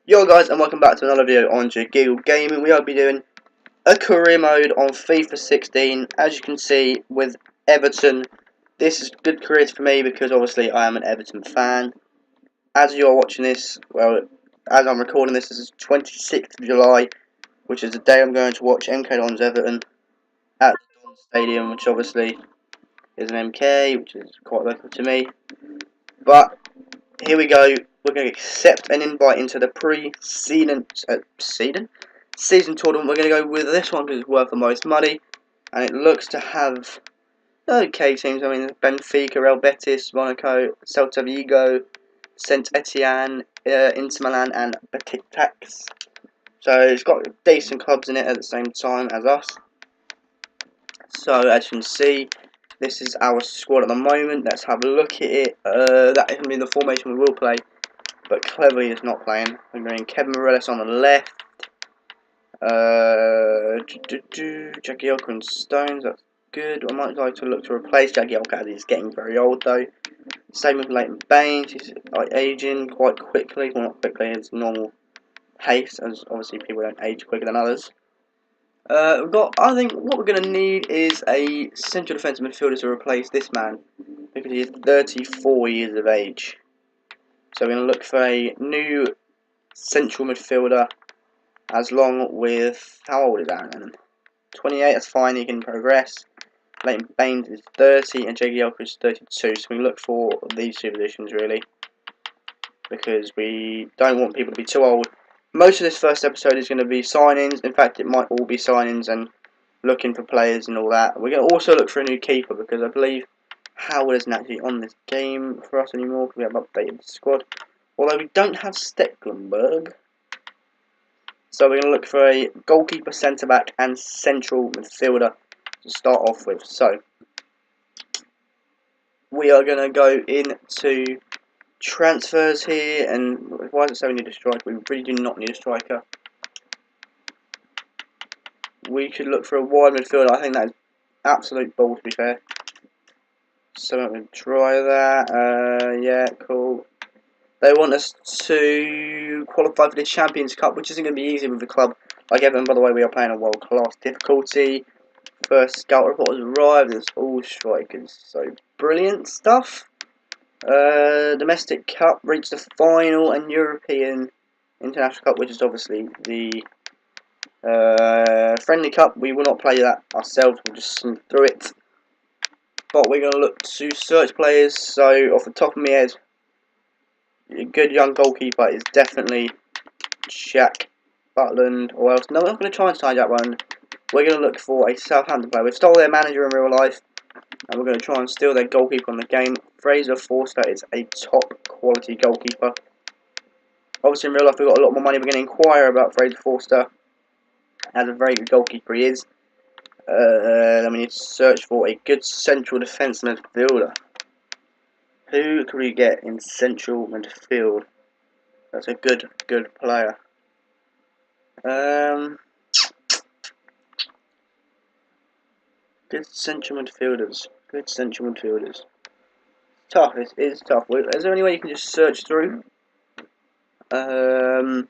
Yo guys, and welcome back to another video on Jagiggle Gaming. We will be doing a career mode on FIFA 16. As you can see with Everton, this is good careers for me because obviously I am an Everton fan. As you are watching this, well, as I'm recording this is 26th of July, which is the day I'm going to watch MK Dons Everton at the Dons Stadium, which obviously is an MK, which is quite local to me. But here we go. We're going to accept an invite into the pre-season season tournament. We're going to go with this one because it's worth the most money, and it looks to have okay teams. I mean, Benfica, Real Betis, Monaco, Celta Vigo, Saint Etienne, Inter Milan, and Besiktas. So it's got decent clubs in it at the same time as us. So as you can see, this is our squad at the moment. Let's have a look at it. That is going to be the formation we will play. But cleverly is not playing. We're going Kevin Morales on the left. Jagiggle and Stones, that's good. I might like to look to replace Jagiggle as he's getting very old though. Same with Leighton Baines, he's like aging quite quickly. Well, not quickly, it's normal pace, as obviously people don't age quicker than others. I think what we're going to need is a central defensive midfielder to replace this man, because he is 34 years of age. So we're going to look for a new central midfielder, as long with, how old is Aaron Lennon? 28, that's fine, he can progress. Leighton Baines is 30 and Jagiggle is 32, so we look for these two positions really, because we don't want people to be too old. Most of this first episode is going to be signings. In fact, it might all be signings and looking for players and all that. We're going to also look for a new keeper, because I believe Howard isn't actually on this game for us anymore, because we have updated the squad. Although we don't have Stecklenburg. So we're going to look for a goalkeeper, centre-back and central midfielder to start off with. So we are going to go into transfers here. And why does it say we need a striker? We really do not need a striker. We could look for a wide midfielder. I think that is absolute bull, to be fair. So I'm going to try that. Yeah, cool. They want us to qualify for the Champions Cup, which isn't going to be easy with the club like Everton. By the way, we are playing a world-class difficulty. First scout report has arrived. It's all strikers, so brilliant stuff. Domestic Cup reached the final, and European International Cup, which is obviously the Friendly Cup. We will not play that ourselves. We'll just sneak through it. But we're going to look to search players. So off the top of my head, a good young goalkeeper is definitely Jack Butland, or else. No, we're not going to try and sign Jack Butland. We're going to look for a Southampton player. We've stole their manager in real life, and we're going to try and steal their goalkeeper on the game. Fraser Forster is a top quality goalkeeper. Obviously in real life we've got a lot more money. We're going to inquire about Fraser Forster, as a very good goalkeeper he is. Then we need to search for a good central defence midfielder. Who can we get in central midfield? That's a good player. Good central midfielders. Tough. It is tough. Is there any way you can just search through? Search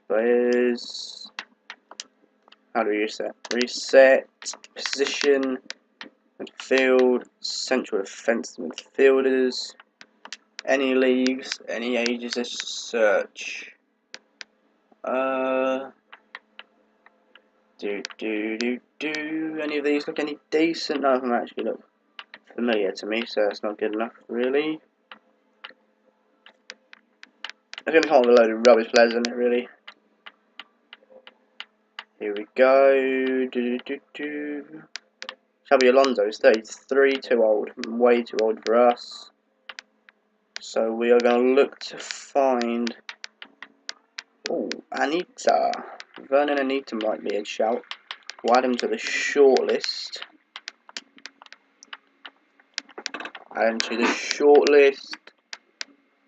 players. How do we reset? Reset. Position. Midfield. Central defence midfielders. Any leagues. Any ages. Let's search. Any of these look any decent? None of them actually look familiar to me, so that's not good enough, really. I'm going to come up with a load of rubbish players in it, really. Here we go. Xabi Alonso is 33, too old. Way too old for us. So we are going to look to find... Oh, Anita. Vernon Anita might be a shout. We'll add him to the shortlist.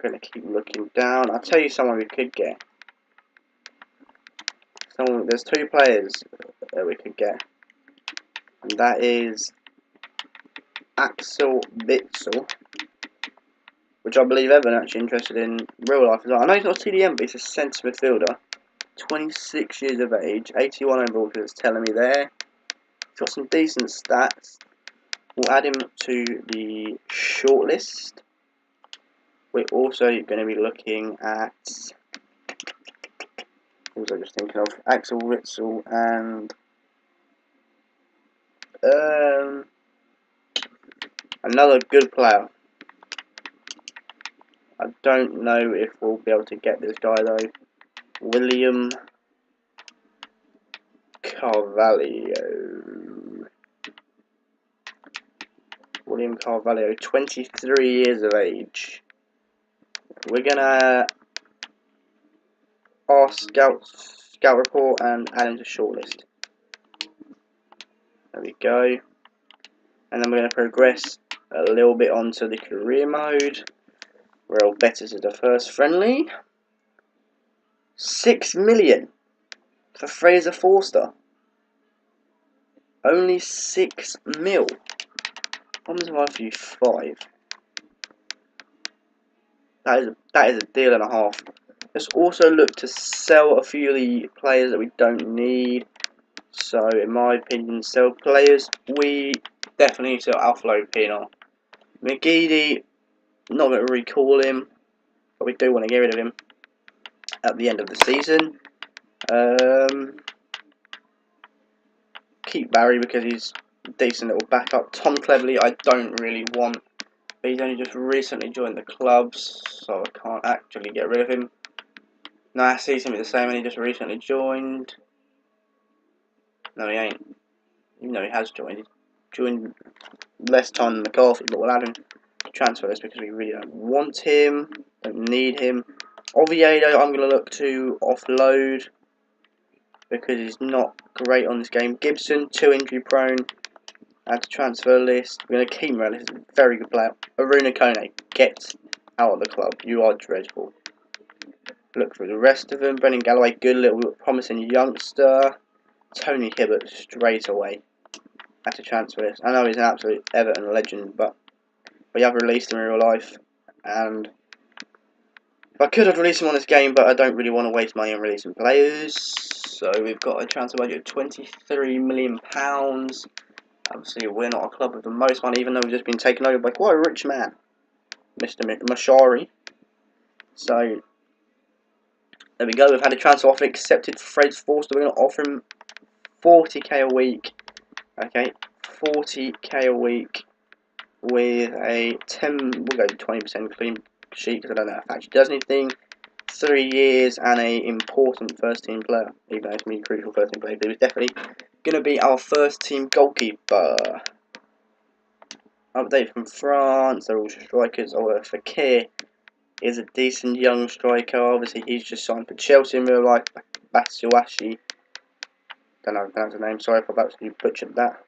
Going to keep looking down. I'll tell you someone we could get. There's two players that we could get, and that is Axel Witsel which I believe Evan actually interested in real life as well. I know he's not a CDM, but he's a centre midfielder. 26 years of age, 81 overall, because it's telling me there. He's got some decent stats. We'll add him to the shortlist. We're also going to be looking at, what was I just thinking of? Axel Witsel and another good player. I don't know if we'll be able to get this guy though. William Carvalho. William Carvalho, 23 years of age. We're gonna our scout report and add him to shortlist. There we go. And then we're gonna progress a little bit onto the career mode. Real Betis is the first friendly. 6 million for Fraser Forster. Only 6 mil. What was I for you? 5. That is a deal and a half. Let's also look to sell a few of the players that we don't need. So, in my opinion, sell players. We definitely need to sell Alfalo Pino. McGeady, not going to recall him, but we do want to get rid of him at the end of the season. Keep Barry because he's a decent little backup. Tom Cleverley I don't really want, but he's only just recently joined the clubs, so I can't actually get rid of him. Nah, seems to be the same, and he just recently joined. No, he ain't. Even though he has joined. He's joined less time than McCarthy, but we'll add him to transfer list because we really don't want him, don't need him. Oviedo, I'm going to look to offload because he's not great on this game. Gibson, 2 injury prone. Add to transfer list. We're going to keep him around. This is a very good player. Aruna Kone, get out of the club. You are dreadful. Look through the rest of them. Brendan Galloway, good little promising youngster. Tony Hibbert, straight away. Add to transfer list. I know he's an absolute Everton legend, but we have released him in real life. And if I could have released him on this game, but I don't really want to waste money on releasing players. So we've got a transfer budget of £23 million. Obviously, we're not a club with the most money, even though we've just been taken over by quite a rich man, Mr. Mashari. So, there we go. We've had a transfer offer accepted for Fred Forster. We're going to offer him 40k a week. Okay, 40k a week with a 10. We'll go to 20% clean sheet because I don't know if it actually does anything. 3 years and a important first team player, even though it's me crucial first team player. But he was definitely going to be our first team goalkeeper. Update from France, they're all strikers. Oh, Fekir is a decent young striker. Obviously, he's just signed for Chelsea in real life. Basuashi, don't know how to pronounce his name, sorry if I've actually butchered that.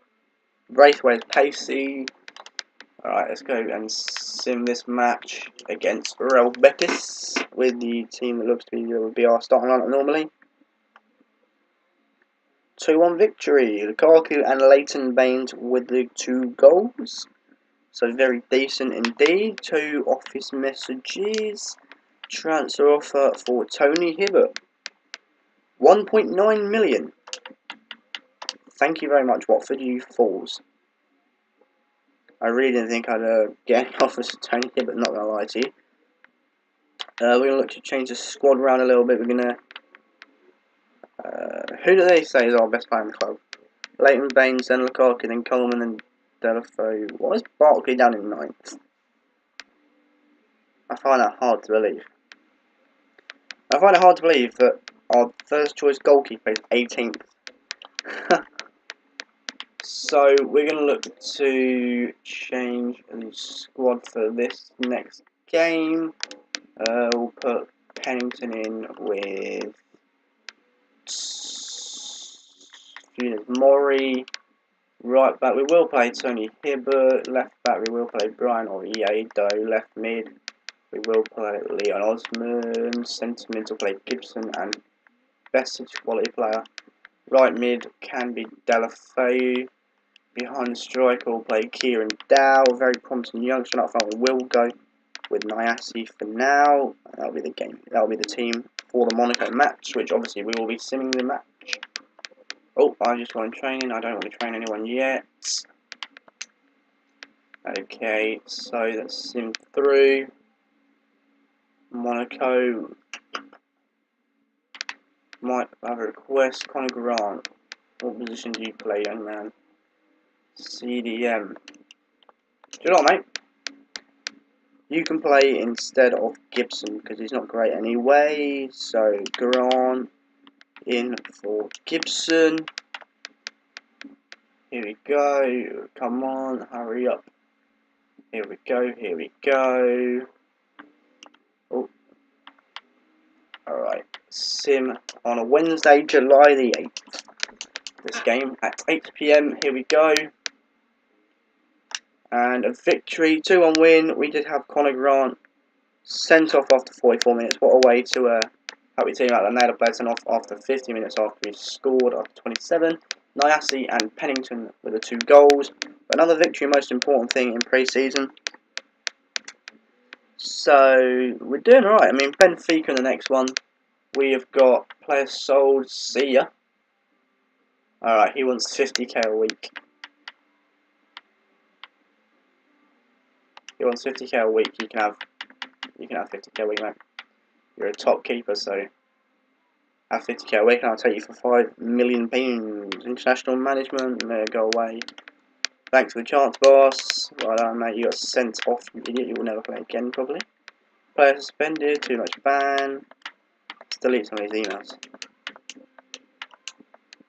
Braithwaite's pacey. Alright, let's go and sim this match against Real Betis with the team that looks to be our starting lineup normally. 2-1 victory. Lukaku and Leighton Baines with the 2 goals. So very decent indeed. 2 office messages. Transfer offer for Tony Hibbert. 1.9 million. Thank you very much, Watford, you fools. I really didn't think I'd get any offers for Tony Hibbert, not going to lie to you. We're going to look to change the squad around a little bit. We're going to... who do they say is our best player in the club? Leighton Baines, then Lukaku, then Coleman, then Delafeu. Why is Barkley down in 9th? I find that hard to believe. I find it hard to believe that our first choice goalkeeper is 18th. So we're going to look to change the squad for this next game. We'll put Pennington in with Funes Mori. Right back we will play Tony Hibbert. Left back we will play Brian Oviedo. Left mid we will play Leon Osman. Centre mid will play Gibson and Besic, quality player. Right mid can be Delafeu. Behind the striker will play Kieran Dow, very promising youngster. Up front we will go with Nyasi for now. That'll be the game. That'll be the team for the Monaco match, which obviously we will be simming the match. Oh, I just want training. I don't want to train anyone yet. Okay, so let's sim through. Monaco might have a request. Conor Grant. What position do you play, young man? CDM. Do you know what, mate? You can play instead of Gibson because he's not great anyway. So Grant in for Gibson. Here we go. Come on, hurry up. Here we go. Here we go. Oh. Alright. Sim on a Wednesday, July the 8th. This game at 8 PM. Here we go. And a victory, 2-1 win. We did have Conor Grant sent off after 44 minutes. What a way to help your team out. They nailed a player sent off after 50 minutes after we scored after 27. Nyasi and Pennington with the 2 goals. Another victory, most important thing in pre-season. So we're doing alright. I mean, Benfica in the next one. We have got players sold. See ya. Alright, he wants 50k a week. He wants 50k a week. You can have 50k a week, mate. You're a top keeper, so have 50k a week, and I'll take you for £5 million. International management, go away. Thanks for the chance, boss. Well done, mate. You got sent off, you idiot. You will never play again, probably. Player suspended. Too much ban. Let's delete some of these emails.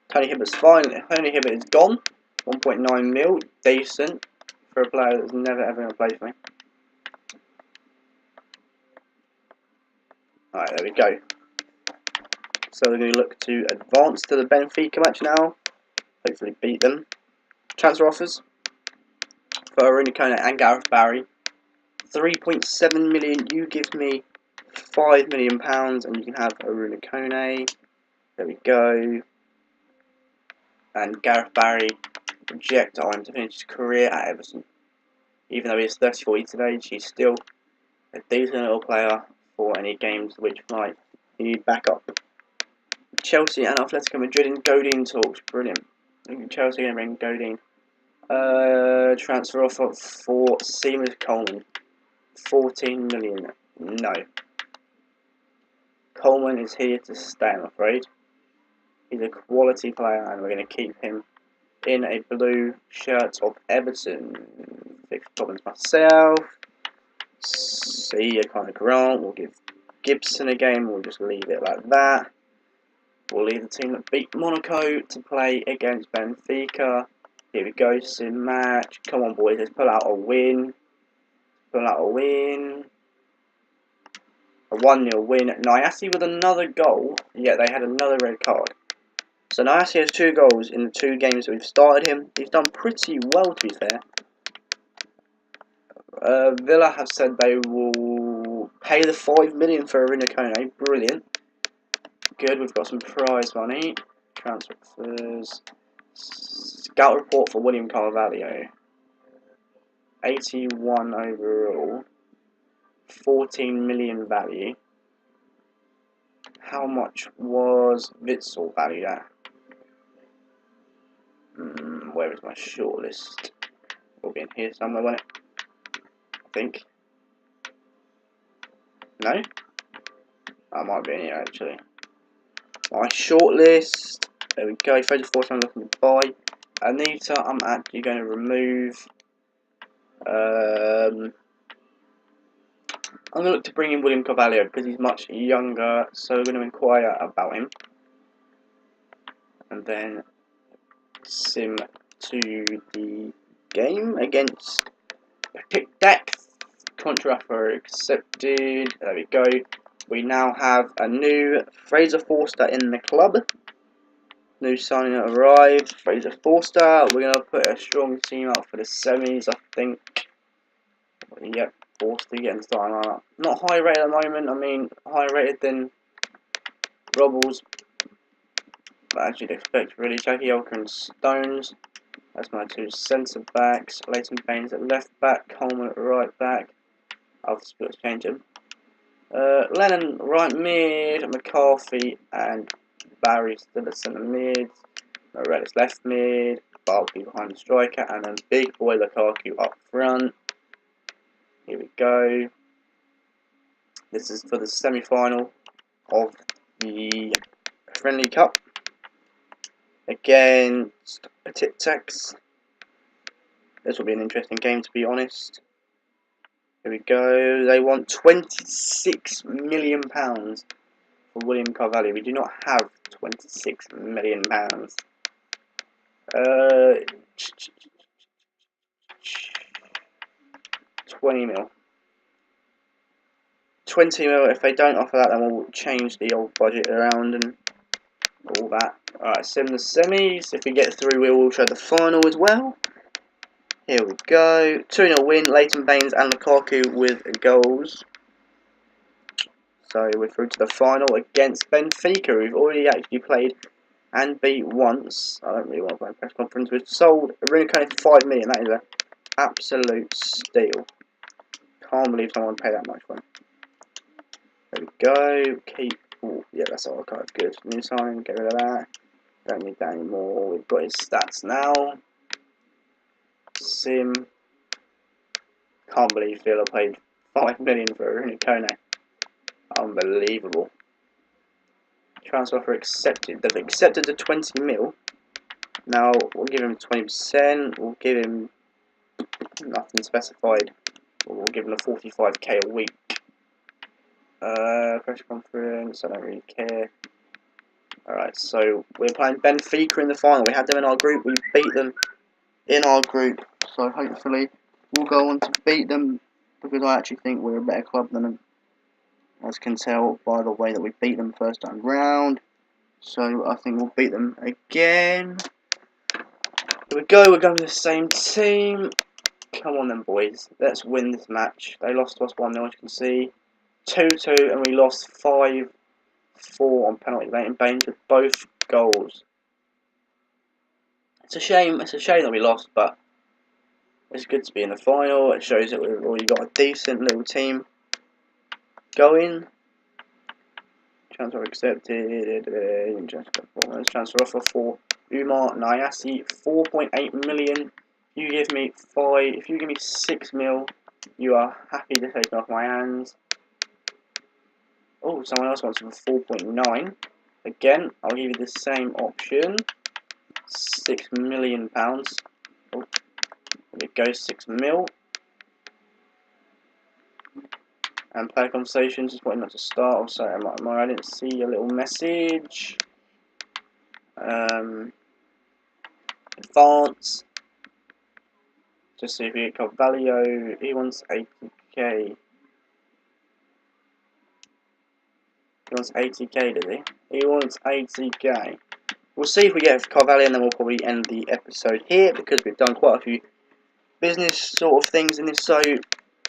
Tony Hibbert's fine. Tony Hibbert is gone. 1.9 mil. Decent for a player that's never ever going to play for me. Alright, there we go. So we're going to look to advance to the Benfica match now. Hopefully beat them. Transfer offers for Aruna Kone and Gareth Barry. 3.7 million. You give me £5 million and you can have Aruna Kone. There we go. And Gareth Barry, projectile to finish his career at Everton. Even though he is 34 years of age, he's still a decent little player for any games which might need backup. Chelsea and Atletico Madrid in Godin talks. Brilliant. I think Chelsea are going to bring Godin. Transfer offer for Seamus Coleman. 14 million. No. Coleman is here to stay, I'm afraid. He's a quality player and we're going to keep him in a blue shirt of Everton. Fix problems myself. See, Conor Grant. We'll give Gibson a game. We'll just leave it like that. We'll leave the team that beat Monaco to play against Benfica. Here we go, sim match. Come on, boys, let's pull out a win. Pull out a win. A 1-0 win. Nyasi with another goal. Yeah, they had another red card. So Nyasi has 2 goals in the 2 games that we've started him. He's done pretty well, to be fair. Villa have said they will pay the £5 million for Aruna Kone. Brilliant. Good, we've got some prize money. Transfers. Scout report for William Carvalho. 81 overall. 14 million value. How much was Witsel valued at? Where is my shortlist? Will be in here somewhere, won't it? I think. No? That might be in here actually. My shortlist. There we go. 34 I'm looking to buy. Anita, I'm actually going to remove. I'm going to look to bring in William Carvalho because he's much younger. So we're going to inquire about him. And then sim to the game against Pick Deck. Contra offer accepted. There we go. We now have a new Fraser Forster in the club. New signing arrived. Fraser Forster. We're going to put a strong team out for the semis, I think. Yep, Forster getting started. Not high rated at the moment. I mean, higher rated than Robles. But as you'd expect, really. Jagiggle and Stones. That's my 2 centre backs. Leighton Baines at left back. Coleman at right back. I'll change him. Lennon right mid, McCarthy and Barry still at centre mid. Morales left mid, Barkley behind the striker, and then big boy Lukaku up front. Here we go. This is for the semi-final of the Friendly Cup against Tic-Tacs. This will be an interesting game, to be honest. Here we go. They want £26 million for William Carvalho. We do not have £26 million. 20 mil. 20 mil. If they don't offer that, then we'll change the old budget around and all that. Alright, sim the semis. If we get through, we will show the final as well. Here we go. 2-0 win. Leighton Baines and Lukaku with goals. So we're through to the final against Benfica, who've already actually played and beat once. I don't really want to play a press conference. We've sold Runakone for 5 million. That is an absolute steal. Can't believe someone paid that much for him. There we go. Keep. Ooh, yeah, that's all kind of good. New sign. Get rid of that. Don't need that anymore. We've got his stats now. Sim. Can't believe Villa paid 5 million for Runakone. Unbelievable. Transfer offer accepted. They've accepted the 20 mil. Now we'll give him 20%. We'll give him nothing specified. We'll give him a 45k a week. Press conference. I don't really care. Alright, so we're playing Benfica in the final. We had them in our group. We beat them in our group. So hopefully we'll go on to beat them, because I actually think we're a better club than them, as can tell by the way that we beat them first time round. So I think we'll beat them again. Here we go, we're going with the same team. Come on then, boys. Let's win this match. They lost to us 1-0, as you can see. 2-2, and we lost 5-4 on penalty. Leighton Baines with both goals. It's a shame that we lost, but it's good to be in the final. It shows that we've already got a decent little team going. Transfer accepted. Transfer offer for Umar Nayasi, 4.8 million. You give me 5. If you give me 6 mil, you are happy to take it off my hands. Oh, someone else wants it for 4.9. Again, I'll give you the same option. £6 million. Oh, there we go, 6 mil. And player conversations, just wanting not to start. I'm sorry, I didn't see a little message. Advance. Just see if we get Carvalho. He wants 80k. He wants 80k, does he? He wants 80k. We'll see if we get Carvalho, and then we'll probably end the episode here, because we've done quite a few business sort of things in this. So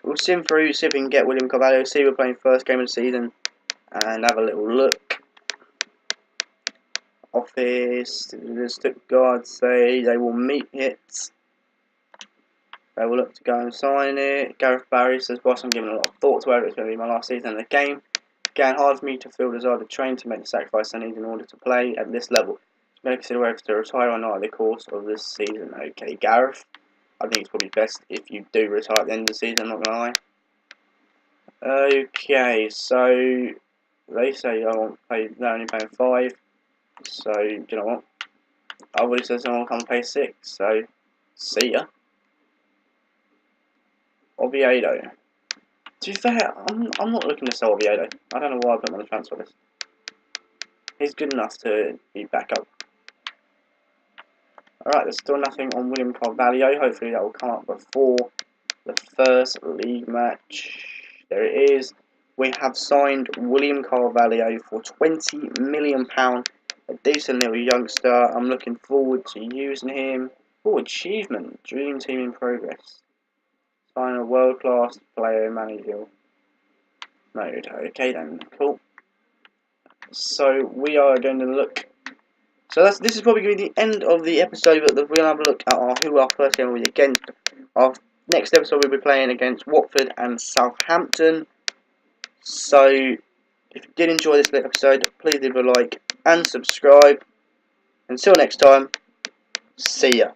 we'll sim through, see if we can get William Carvalho, see if we're playing first game of the season, and have a little look. Office, the Stuttgart say they will meet it. They will look to go and sign it. Gareth Barry says, boss, I'm giving a lot of thought to whether it's going to be my last season in the game. Again, hard for me to feel desire to train to make the sacrifice I need in order to play at this level. May consider whether to retire or not at the course of this season. Okay, Gareth, I think it's probably best if you do retire at the end of the season, I'm not going to lie. Okay, so they say they're only paying 5. So, do you know what? I would have said someone will come pay 6, so see ya. Oviedo. To be fair, I'm not looking to sell Oviedo. I don't know why I put him on the transfer list. He's good enough to be back up. Alright, there's still nothing on William Carvalho. Hopefully that will come up before the first league match. There it is. We have signed William Carvalho for £20 million. A decent little youngster. I'm looking forward to using him. Oh, achievement. Dream team in progress. Sign a world-class player manager mode. Okay then, cool. So we are going to look. So this is probably going to be the end of the episode, but we'll have a look at who our first game will be against. Our Next episode we'll be playing against Watford and Southampton. So if you did enjoy this episode, please leave a like and subscribe. Until next time, see ya.